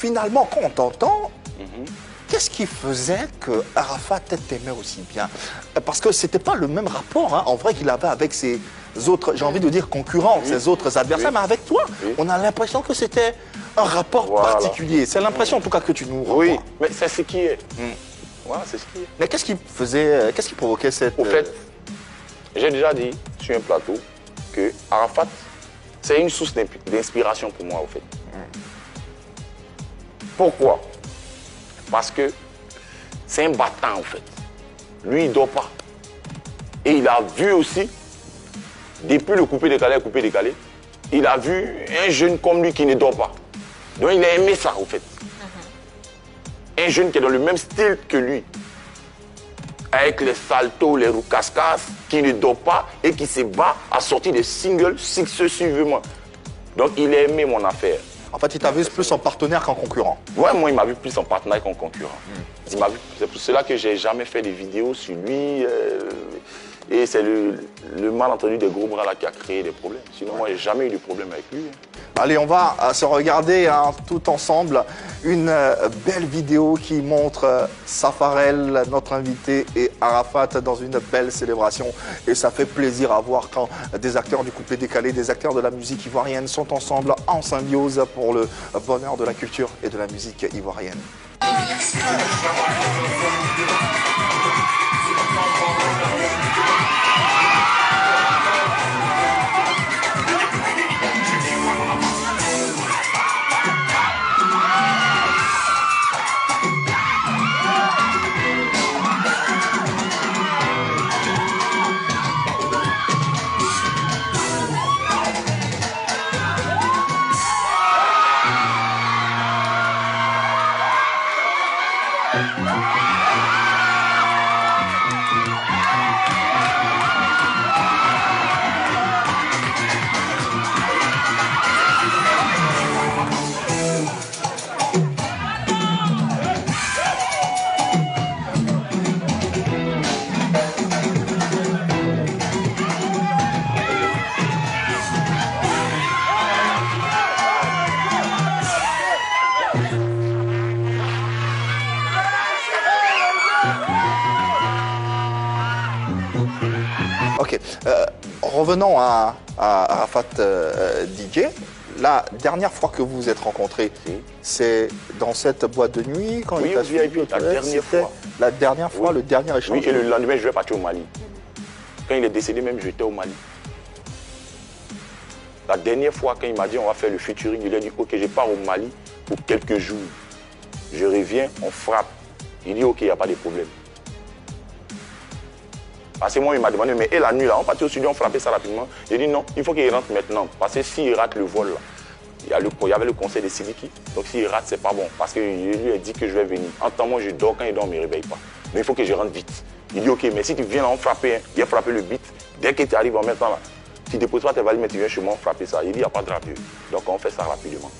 finalement, quand on t'entend, qu'est-ce qui faisait que Arafat t'aimait aussi bien? Parce que c'était pas le même rapport, hein, en vrai, qu'il avait avec ses autres, j'ai envie de dire concurrents, ses autres adversaires, mais avec toi, on a l'impression que c'était un rapport particulier. C'est l'impression en tout cas que tu nous renvoies. Oui, mais c'est ce qui est. Voilà, c'est ce qui est. Mais qu'est-ce qui faisait, qu'est-ce qui provoquait cette... Au fait, j'ai déjà dit sur un plateau que Arafat, c'est une source d'inspiration pour moi, au fait. Pourquoi? Parce que c'est un battant, en fait. Lui, il ne dort pas. Et il a vu aussi, depuis le coupé-décalé, il a vu un jeune comme lui qui ne dort pas. Donc il a aimé ça, au fait. Un jeune qui est dans le même style que lui. Avec les saltos, les roucascas, qui ne dort pas et qui se bat à sortir des singles successivement. Donc il a aimé mon affaire. En fait, il t'a vu plus en partenaire qu'en concurrent. Ouais, moi, il m'a vu plus en partenaire qu'en concurrent. C'est pour cela que j'ai jamais fait des vidéos sur lui. Et c'est le malentendu des gros bras là qui a créé des problèmes. Sinon, moi, j'ai jamais eu de problème avec lui. Allez, on va se regarder tout ensemble une belle vidéo qui montre Safarel, notre invité, et Arafat dans une belle célébration. Et ça fait plaisir à voir quand des acteurs du coupé-décalé, des acteurs de la musique ivoirienne sont ensemble en symbiose pour le bonheur de la culture et de la musique ivoirienne. Ok, revenons à Arafat DJ. La dernière fois que vous vous êtes rencontrés, c'est dans cette boîte de nuit quand il t'a suivi au toilette, la dernière fois. La dernière fois, le dernier échange. Oui, et le lendemain, je vais partir au Mali. Quand il est décédé, même, j'étais au Mali. La dernière fois, quand il m'a dit on va faire le featuring, il a dit ok, je pars au Mali pour quelques jours. Je reviens, on frappe. Il dit ok, il n'y a pas de problème. Parce que moi, il m'a demandé, mais et la nuit, là, on partit au studio, on frappait ça rapidement. J'ai dit non, il faut qu'il rentre maintenant. Parce que s'il rate le vol, là, il y avait le conseil de Sidiki. Donc s'il rate, c'est pas bon. Parce que je lui ai dit que je vais venir. En temps, moi, je dors. Quand il dort, on ne me réveille pas. Mais il faut que je rentre vite. Il dit ok, mais si tu viens là, on frappe, hein, il a frappé le beat. Dès que tu arrives en même temps, là, tu ne déposes pas tes valises, mais tu viens chez moi, on frappe ça. Il dit il n'y a pas de rapieux. Donc on fait ça rapidement.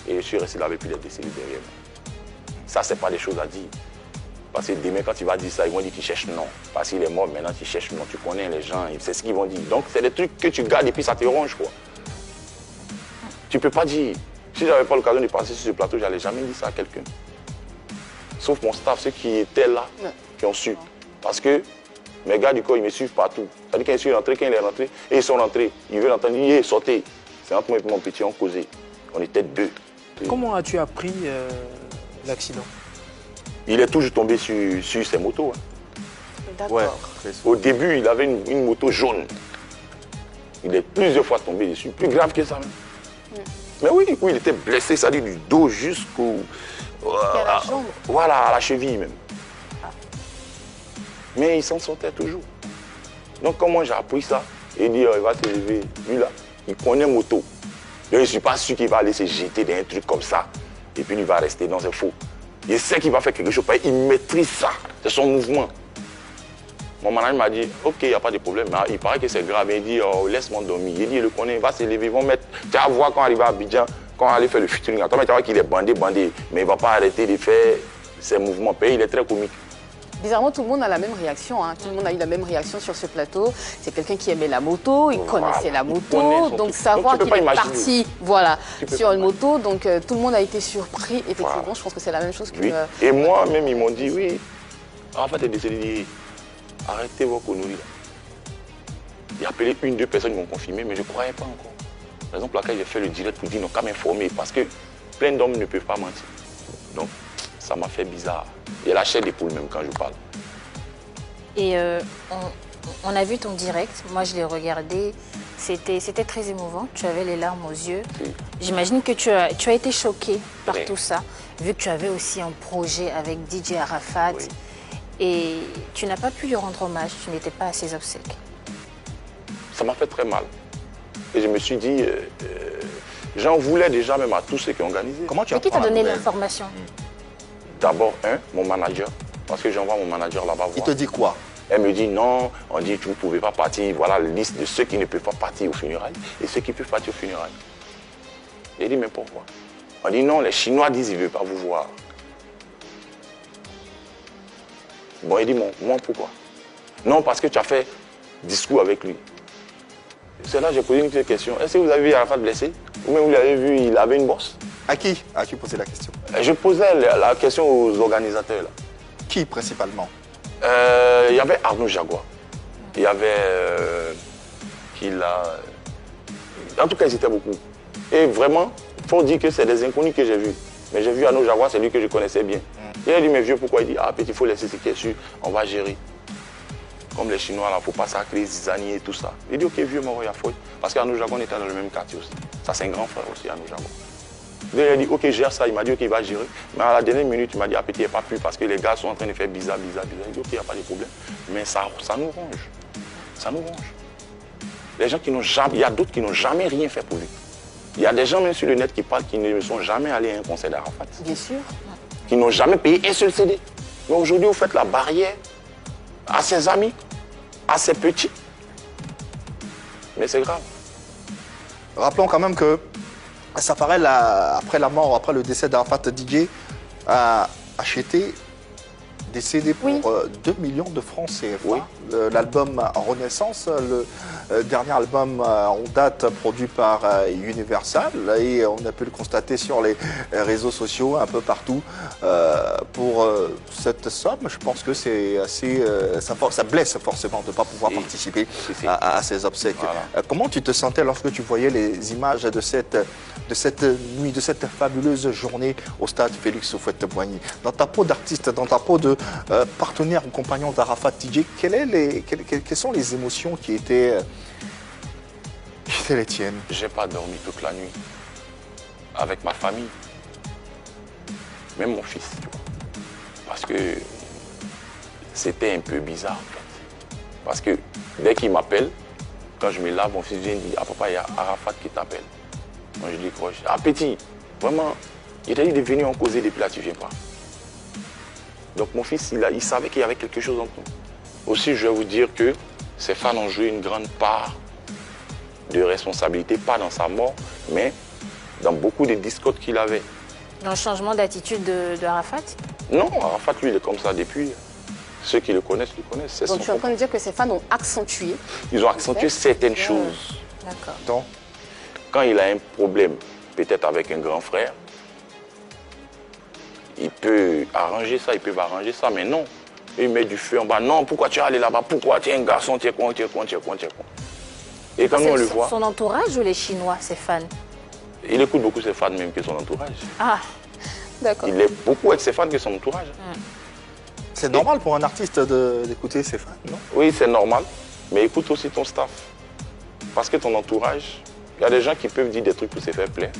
Et je suis resté là avec lui, il est décédé derrière moi. Ça, c'est pas des choses à dire. Parce que demain, quand tu vas dire ça, ils vont dire que tu cherches non. Parce qu'il est mort, maintenant tu cherches non. Tu connais les gens, c'est ce qu'ils vont dire. Donc, c'est des trucs que tu gardes et puis ça te ronge, quoi. Tu peux pas dire. Si j'avais pas l'occasion de passer sur ce plateau, j'allais jamais dire ça à quelqu'un. Sauf mon staff, ceux qui étaient là, qui ont su. Parce que mes gars du corps, ils me suivent partout. C'est-à-dire quand ils sont rentrés, quand il est rentré, et ils sont rentrés, ils veulent entendre, il est sorti. C'est entre moi et mon petit, on causait. On était deux. Comment as-tu appris l'accident? Il est toujours tombé sur ses motos. Hein. D'accord. Ouais, Au début, il avait une moto jaune. Il est plusieurs fois tombé dessus, plus grave que ça. Mais oui, il était blessé, ça dit du dos jusqu'au... à la jambe. Voilà, à la cheville même. Mais il s'en sortait toujours. Donc comment j'ai appris ça? Il dit, il va se lever. Lui là, il connaît moto. Donc, je ne suis pas sûr qu'il va aller se jeter dans un truc comme ça. Et puis il va rester dans un faux. Il sait qu'il va faire quelque chose, il maîtrise ça, c'est son mouvement. Mon manager m'a dit, ok, il n'y a pas de problème, mais il paraît que c'est grave. Il dit, oh, laisse-moi dormir. Il dit, il le connaît, il va se lever, ils vont mettre. Tu vas voir quand il arrive à Abidjan, quand on va aller faire le featuring. Attends, mais tu vas voir qu'il est bandé, mais il ne va pas arrêter de faire ses mouvements. Il est très comique. Bizarrement, tout le monde a la même réaction. Hein. Tout le monde a eu la même réaction sur ce plateau. C'est quelqu'un qui aimait la moto, il connaissait la moto. Donc savoir qu'il est parti sur une moto, donc tout le monde a été surpris. Effectivement, je pense que c'est la même chose que... Oui. Et moi-même, ils m'ont dit, oui, Arafat est décédé. Arrêtez vos conneries. J'ai appelé une, deux personnes qui m'ont confirmé, mais je ne croyais pas encore. Par exemple, laquelle j'ai fait le direct pour dire non, qu'à m'informer, parce que plein d'hommes ne peuvent pas mentir. Donc, ça m'a fait bizarre. J'ai la chair d'épaule même quand je parle. Et on a vu ton direct, moi je l'ai regardé, c'était très émouvant, tu avais les larmes aux yeux. Oui. J'imagine que tu as été choqué par tout ça, vu que tu avais aussi un projet avec DJ Arafat. Oui. Et tu n'as pas pu lui rendre hommage, tu n'étais pas à ses obsèques. Ça m'a fait très mal. Et je me suis dit, j'en voulais déjà même à tous ceux qui ont organisé. Comment tu as qui t'a donné l'information? D'abord, mon manager, parce que j'envoie mon manager là-bas voir. Il te dit quoi? Elle me dit non, on dit que vous ne pouvez pas partir. Voilà la liste de ceux qui ne peuvent pas partir aux funérailles et ceux qui peuvent partir aux funérailles. J'ai dit mais pourquoi? On dit non, les Chinois disent qu'ils ne veulent pas vous voir. Bon, il dit moi pourquoi? Non, parce que tu as fait discours avec lui. C'est là que j'ai posé une question. Est-ce que vous avez vu Arafat blessé? Ou même vous l'avez vu, il avait une bosse? À qui? À qui posais la question? Je posais la question aux organisateurs. Là. Qui principalement? Il y avait Arnaud Jaguar. Il y avait... En tout cas, ils étaient beaucoup. Et vraiment, il faut dire que c'est des inconnus que j'ai vus. Mais j'ai vu Arnaud Jaguar, c'est lui que je connaissais bien. Il a dit, mais vieux, pourquoi? Il dit, ah, petit, il faut laisser ce qui est sûr, on va gérer. Comme les Chinois, il ne faut pas sacrer les Zizani et tout ça. Il dit, ok, vieux, il y a faute. Parce qu'Arnaud Jaguar était dans le même quartier aussi. Ça, c'est un grand frère aussi, Arnaud Jaguar. Il a dit, ok, gère ça. Il m'a dit, ok, il va gérer. Mais à la dernière minute, il m'a dit, ah, petit, il n'y a pas pu parce que les gars sont en train de faire bizarre. Il dit, ok, il n'y a pas de problème. Mais ça nous ronge. Ça nous ronge. Les gens qui n'ont jamais, il y a d'autres qui n'ont jamais rien fait pour lui. Il y a des gens même sur le net qui parlent qui ne sont jamais allés à un concert d'Arafat. Bien sûr. Qui n'ont jamais payé un seul CD. Mais aujourd'hui, vous faites la barrière à ses amis, à ses petits. Mais c'est grave. Rappelons quand même que Safarel, après la mort, après le décès d'Arafat, DJ a acheté des CD pour 2 millions de francs CFA. Oui. L'album Renaissance, le dernier album en date produit par Universal, et on a pu le constater sur les réseaux sociaux un peu partout. Pour cette somme, je pense que c'est assez, ça blesse forcément de ne pas pouvoir participer à ces obsèques. Voilà. Comment tu te sentais lorsque tu voyais les images de cette nuit, de cette fabuleuse journée au stade Félix Houphouët-Boigny? Dans ta peau d'artiste, dans ta peau de partenaire ou compagnon d'Arafat DJ, quelles sont les émotions qui étaient les tiennes? J'ai pas dormi toute la nuit avec ma famille, même mon fils, tu vois. Parce que c'était un peu bizarre en fait. Parce que dès qu'il m'appelle, quand je me lave, mon fils vient et dit, ah papa, il y a Arafat qui t'appelle. Moi je décroche. Ah petit, vraiment, il t'a dit de venir en causer depuis là, tu viens pas. Donc mon fils, il savait qu'il y avait quelque chose entre nous. Aussi, je vais vous dire que ses fans ont joué une grande part de responsabilité, pas dans sa mort, mais dans beaucoup de discours qu'il avait. Dans le changement d'attitude de Arafat? Non, Arafat, lui, il est comme ça depuis. Ceux qui le connaissent, le connaissent. Donc tu es en train de dire que ses fans ont accentué? Ils ont accentué certaines choses. D'accord. Donc, quand il a un problème, peut-être avec un grand frère, il peut arranger ça, ils peuvent arranger ça, mais non. Il met du feu en bas. Non, pourquoi tu es allé là-bas? Pourquoi? Tu es un garçon, tu es con, tu es con, tu es con, tu es con. Et quand on le voit... Son entourage ou les Chinois, ses fans? Il écoute beaucoup ses fans même que son entourage. Ah, d'accord. Il est beaucoup avec ses fans que son entourage. C'est normal pour un artiste d'écouter ses fans, non? Oui, c'est normal. Mais écoute aussi ton staff. Parce que ton entourage, il y a des gens qui peuvent dire des trucs pour se faire plaisir.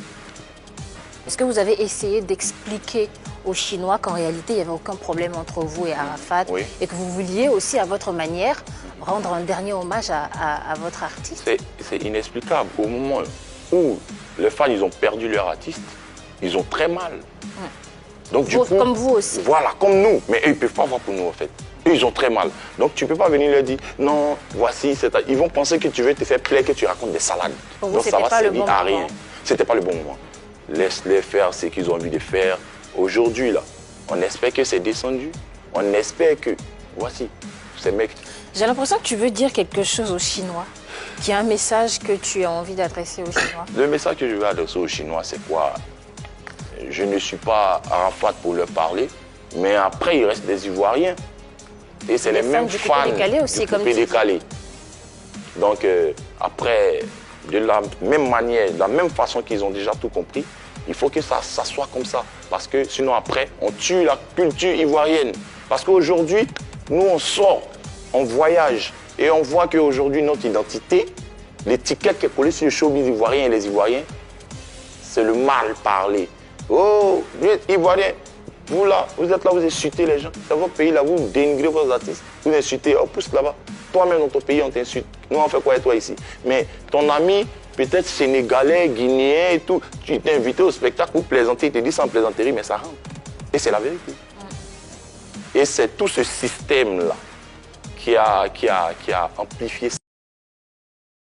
Est-ce que vous avez essayé d'expliquer aux Chinois qu'en réalité, il n'y avait aucun problème entre vous et Arafat, et que vous vouliez aussi, à votre manière, rendre un dernier hommage à votre artiste? C'est inexplicable. Au moment où les fans ils ont perdu leur artiste, ils ont très mal. Donc, du coup, comme vous aussi. Voilà, comme nous. Mais eux, ils ne peuvent pas voir pour nous, en fait. Eux, ils ont très mal. Donc, tu ne peux pas venir leur dire, non, voici, ils vont penser que tu veux te faire plaisir, que tu racontes des salades. Pour vous, donc, ça va servir à rien. moment. C'était pas le bon moment. Laisse-les faire ce qu'ils ont envie de faire. Aujourd'hui, là, on espère que c'est descendu. On espère que voici, ces mecs. J'ai l'impression que tu veux dire quelque chose aux Chinois. Qu'il y a un message que tu as envie d'adresser aux Chinois. Le message que je veux adresser aux Chinois, c'est quoi? Je ne suis pas Arafat pour leur parler, mais après, il reste des Ivoiriens. Et c'est les mêmes fans du coupé décalé. Donc, après, de la même manière, de la même façon qu'ils ont déjà tout compris, il faut que ça soit comme ça. Parce que sinon, après, on tue la culture ivoirienne. Parce qu'aujourd'hui, nous, on sort, on voyage. Et on voit qu'aujourd'hui, notre identité, l'étiquette qui est collée sur le showbiz ivoirien et les Ivoiriens, c'est le mal parlé. Oh, vous êtes Ivoirien, vous là, vous êtes là, vous insultez les gens. Dans votre pays, là, vous dénigrez vos artistes. Vous insultez, oh, pousse là-bas. Toi-même, dans ton pays, on t'insulte. Nous, on fait quoi et toi ici? Mais ton ami, peut-être sénégalais, guinéen et tout, tu t'es invité au spectacle pour plaisanter, il te dit sans plaisanterie, mais ça rentre. Et c'est la vérité. Et c'est tout ce système-là qui a amplifié ça.